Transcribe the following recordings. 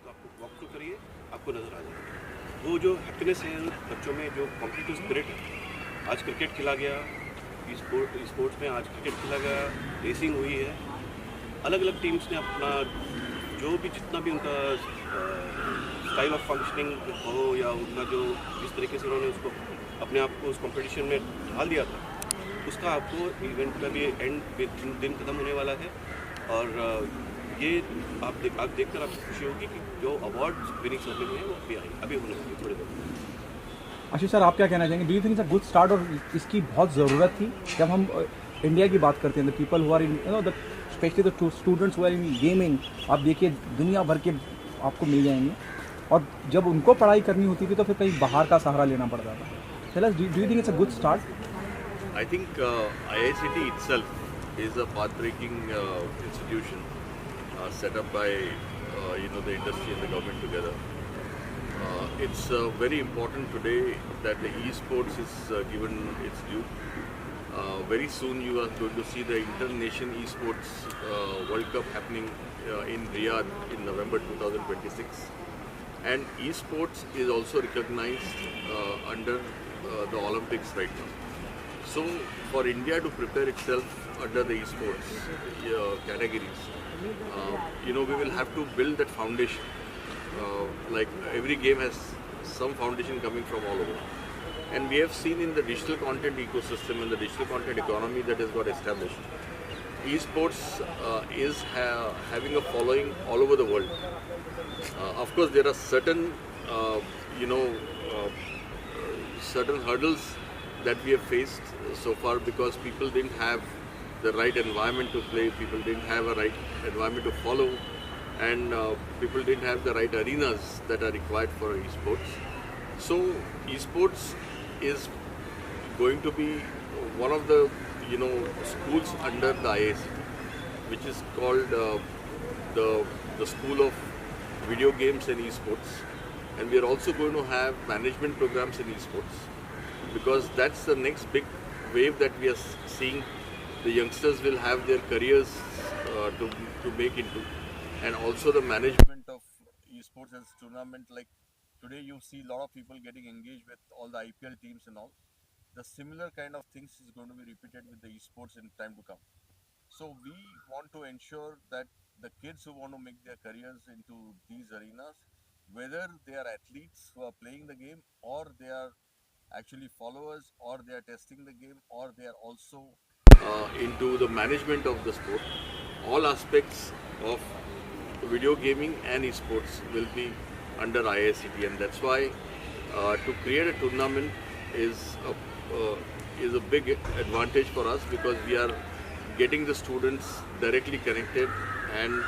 तो आपको walk through करिए, आपको नज़र आ जाएगा वो जो हैप्पीनेस है बच्चों में, जो कॉम्पिटिटिव स्पिरिट है। आज क्रिकेट खेला गया, स्पोर्ट्स में आज क्रिकेट खेला गया, रेसिंग हुई है, अलग अलग टीम्स ने अपना जो भी जितना भी उनका स्टाइल ऑफ फंक्शनिंग हो या उनका जो जिस तरीके से उन्होंने उसको अपने आप को उस कंपटीशन में ढाल दिया था, उसका आपको इवेंट का भी एंड दिन खत्म होने वाला है। और ये आप देखकर आपको खुशी होगी कि जो अवार्ड विनिंग सेरेमनी है वो अभी होने वाली है थोड़ी देर। आशीष सर, आप क्या कहना चाहेंगे? Do you think it's a good start और इसकी बहुत ज़रूरत थी? जब हम इंडिया की बात करते हैं, the people who are in the especially the students who are in gaming, आप देखिए दुनिया भर के आपको मिल जाएंगे, और जब उनको पढ़ाई करनी होती थी तो फिर कहीं बाहर का सहारा लेना पड़ता था। Tell us, do you think it's a good start? I think IICT itself is a path-breaking institution set up by the industry and the government together. It's very important today that the esports is given its due. Very soon you are going to see the Inter-Nation Esports World Cup happening in Riyadh in November 2026. And esports is also recognized under the Olympics right now. So for India to prepare itself under the esports categories, we will have to build that foundation. Like every game has some foundation coming from all over. And we have seen in the digital content ecosystem and the digital content economy that has got established, esports is having a following all over the world. Of course, there are certain, certain hurdles that we have faced so far because people didn't have the right environment to play, people didn't have a right environment to follow, and people didn't have the right arenas that are required for esports. So esports is going to be one of the schools under the IICT, which is called the School of Video Games and Esports, and we are also going to have management programs in esports, because that's the next big wave that we are seeing. The youngsters will have their careers to make into, and also the management of esports as tournament. Like today you see a lot of people getting engaged with all the IPL teams and all. The similar kind of things is going to be repeated with the esports in time to come. So we want to ensure that the kids who want to make their careers into these arenas, whether they are athletes who are playing the game, or they are actually followers, or they are testing the game, or they are also into the management of the sport, all aspects of video gaming and esports will be under IICT, and that's why to create a tournament is a big advantage for us, because we are getting the students directly connected. And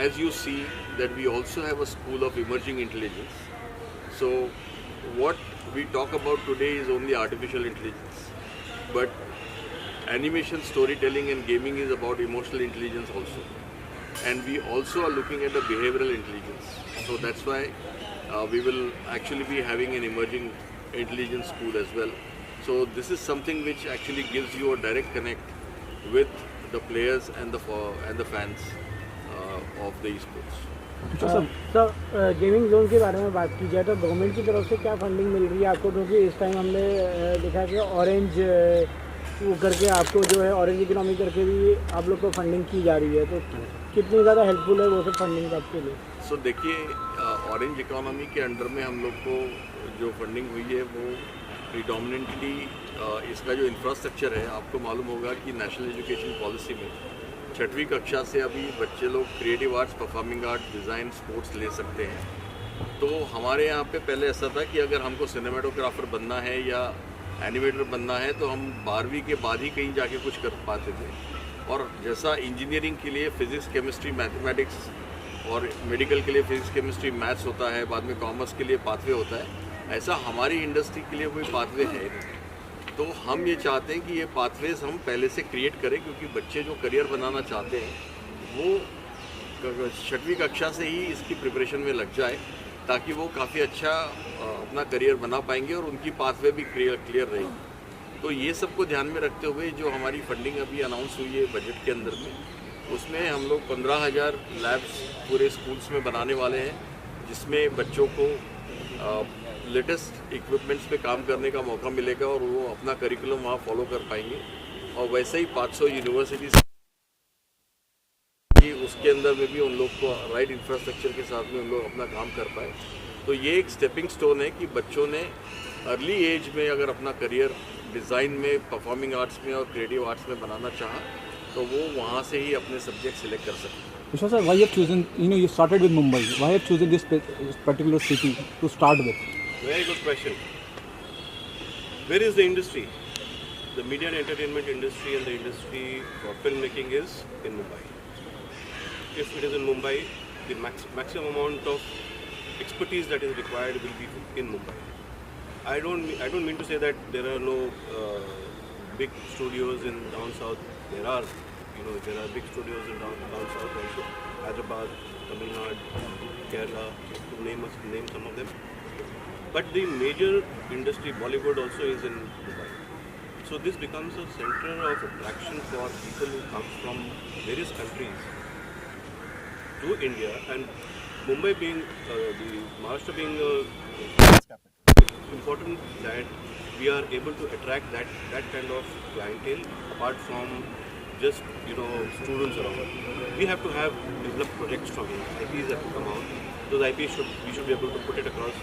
as you see that we also have a school of emerging intelligence. So what we talk about today is only artificial intelligence, but animation, storytelling and gaming is about emotional intelligence also, and we also are looking at the behavioral intelligence. So that's why we will actually be having an emerging intelligence school as well. So this is something which actually gives you a direct connect with the players and the fans of the esports. Sir gaming zone के बारे में बात की जाए तो government की तरफ से क्या फंडिंग मिल रही है आपको? क्योंकि इस टाइम हमने देखा कि ऑरेंज वो करके आपको जो है ऑरेंज इकोनॉमी करके भी आप लोग को फंडिंग की जा रही है, तो कितनी ज़्यादा हेल्पफुल है वो सब फंडिंग आपके लिए? सो देखिए, ऑरेंज इकोनॉमी के अंडर में हम लोग को जो फंडिंग हुई है वो प्रीडोमिनेंटली इसका जो इंफ्रास्ट्रक्चर है, आपको मालूम होगा कि नेशनल एजुकेशन पॉलिसी में 6वीं कक्षा से अभी बच्चे लोग creative arts, performing art, design, sports ले सकते हैं। तो हमारे यहाँ पे पहले ऐसा था कि अगर हमको सिनेमेटोग्राफर बनना है या एनिमेटर बनना है तो हम 12वीं के बाद ही कहीं जाके कुछ कर पाते थे। और जैसा इंजीनियरिंग के लिए फिज़िक्स, केमिस्ट्री, मैथमेटिक्स, और मेडिकल के लिए फिज़िक्स, केमिस्ट्री, मैथ्स होता है, बाद में कॉमर्स के लिए पाथवे होता है, ऐसा हमारी इंडस्ट्री के लिए कोई पाथवे है नहीं। तो हम ये चाहते हैं कि ये पाथवेज हम पहले से क्रिएट करें, क्योंकि बच्चे जो करियर बनाना चाहते हैं वो 6वीं कक्षा से ही इसकी प्रिपरेशन में लग जाए, ताकि वो काफ़ी अच्छा अपना करियर बना पाएंगे और उनकी पाथवे भी क्लियर रहेगी। तो ये सबको ध्यान में रखते हुए जो हमारी फंडिंग अभी अनाउंस हुई है बजट के अंदर में, उसमें हम लोग 15,000 लैब्स पूरे स्कूल्स में बनाने वाले हैं, जिसमें बच्चों को लेटेस्ट इक्विपमेंट्स पे काम करने का मौका मिलेगा और वो अपना करिकुलम वहाँ फॉलो कर पाएंगे। और वैसे ही 500 यूनिवर्सिटीज़ उसके अंदर में भी उन लोग को राइट इंफ्रास्ट्रक्चर के साथ में उन लोग अपना काम कर पाए। तो ये एक स्टेपिंग स्टोन है कि बच्चों ने अर्ली एज में अगर अपना करियर डिज़ाइन में, परफॉर्मिंग आर्ट्स में और क्रिएटिव आर्ट्स में बनाना चाहा तो वो वहाँ से ही अपने सब्जेक्ट सिलेक्ट कर सकते हैं। Vishwa sir, why you have chosen, you started with Mumbai. Why you have chosen this particular city to start with? Very good question. Where is the industry? The media and entertainment industry and the industry for filmmaking is in Mumbai. If it is in Mumbai, the maximum amount of expertise that is required will be in Mumbai. I don't mean to say that there are no big studios in down south. There are big studios in down south also. Hyderabad, Tamil Nadu, Kerala, to name some of them. But the major industry, Bollywood, also is in Mumbai. So this becomes a center of attraction for people who come from various countries to India, and Mumbai being the Maharashtra being it's important that we are able to attract that kind of clientele apart from just students around. We have to have developed projects from here. IPs have to come out. Those IPs we should be able to put it across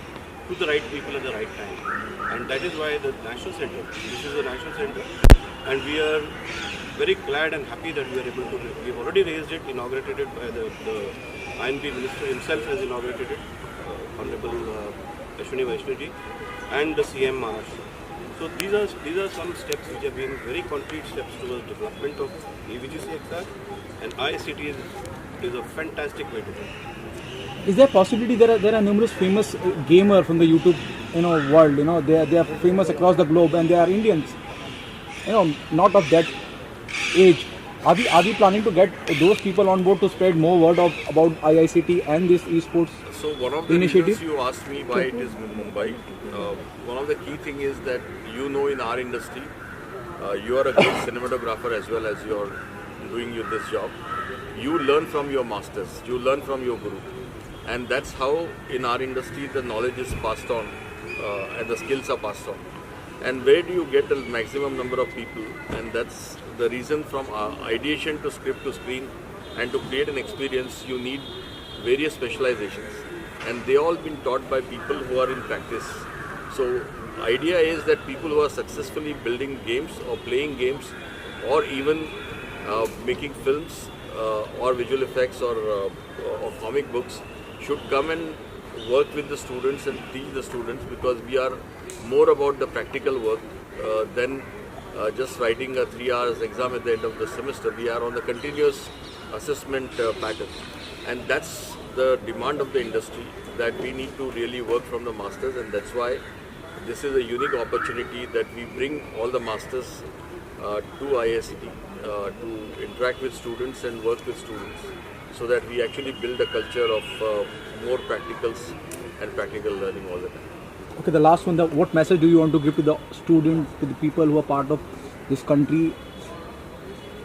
to the right people at the right time, and that is why the National Center. This is a National Center, and we are very glad and happy that we are able to. We have already raised it, inaugurated it by the INB Minister himself has inaugurated it, Honorable Ashwini Vaishnaji, and the CM Maharashtra. So these are some steps which have been very concrete steps towards development of AVGCXR, and ICT is a fantastic way to do it. Is there a possibility there are numerous famous gamer from the YouTube world? They are famous across the globe and they are Indians. Not of that age. Are we planning to get those people on board to spread more word about IICT and this esports? So one of the initiative? reasons you asked me why it is in Mumbai, one of the key thing is that in our industry, you are a great cinematographer as well as you're doing this job. You learn from your masters, you learn from your guru. And that's how in our industry the knowledge is passed on and the skills are passed on. And where do you get the maximum number of people? And that's the reason from ideation to script to screen, and to create an experience you need various specializations, and they all been taught by people who are in practice. So idea is that people who are successfully building games or playing games or even making films or visual effects or comic books should come and work with the students and teach the students, because we are more about the practical work than just writing a 3 hours exam at the end of the semester. We are on the continuous assessment pattern, and that's the demand of the industry, that we need to really work from the masters, and that's why this is a unique opportunity that we bring all the masters to IICT to interact with students and work with students, so that we actually build a culture of more practicals and practical learning all the time. Okay, the last one, what message do you want to give to the students, to the people who are part of this country?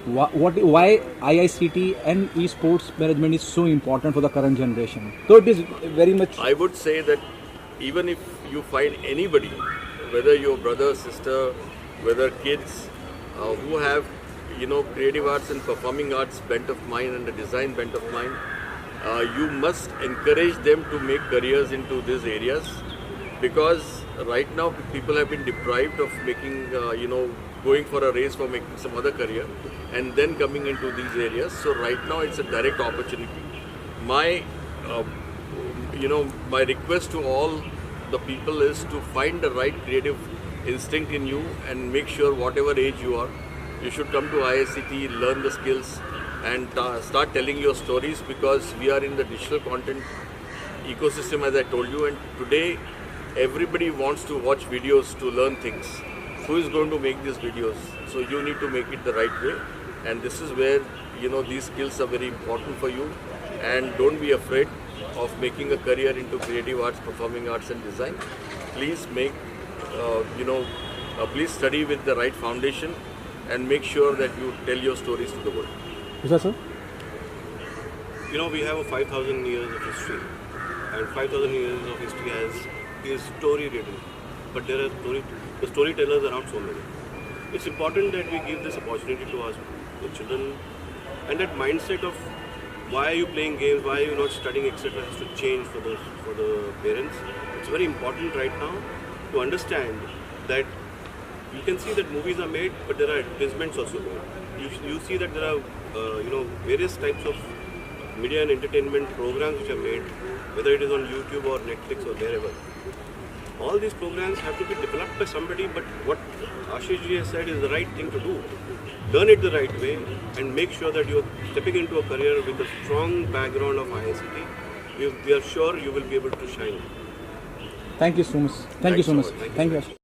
Why IICT and esports management is so important for the current generation? So it is very much... I would say that even if you find anybody, whether your brother, sister, whether kids who have creative arts and performing arts bent of mind and a design bent of mind, you must encourage them to make careers into these areas, because right now people have been deprived of making, going for a race for making some other career and then coming into these areas. So right now it's a direct opportunity. My request to all the people is to find the right creative instinct in you and make sure whatever age you are, you should come to IICT, learn the skills and start telling your stories, because we are in the digital content ecosystem, as I told you, and today everybody wants to watch videos to learn things. Who is going to make these videos? So you need to make it the right way, and this is where these skills are very important for you. And don't be afraid of making a career into creative arts, performing arts and design. Please make please study with the right foundation and make sure that you tell your stories to the world. Yes, sir. You know, we have a 5,000 years of history, and 5,000 years of history is story written, but there are the storytellers are not so many. It's important that we give this opportunity to our the children, and that mindset of why are you playing games, why are you not studying, etc. has to change for the parents. It's very important right now to understand that you can see that movies are made, but there are advertisements also made. You see that there are various types of media and entertainment programs which are made, whether it is on YouTube or Netflix or wherever. All these programs have to be developed by somebody, but what Ashish ji has said is the right thing to do. Learn it the right way and make sure that you are stepping into a career with a strong background of ICT. We are sure you will be able to shine. Thank you so much. Thank you so much. Thank you. Thank you.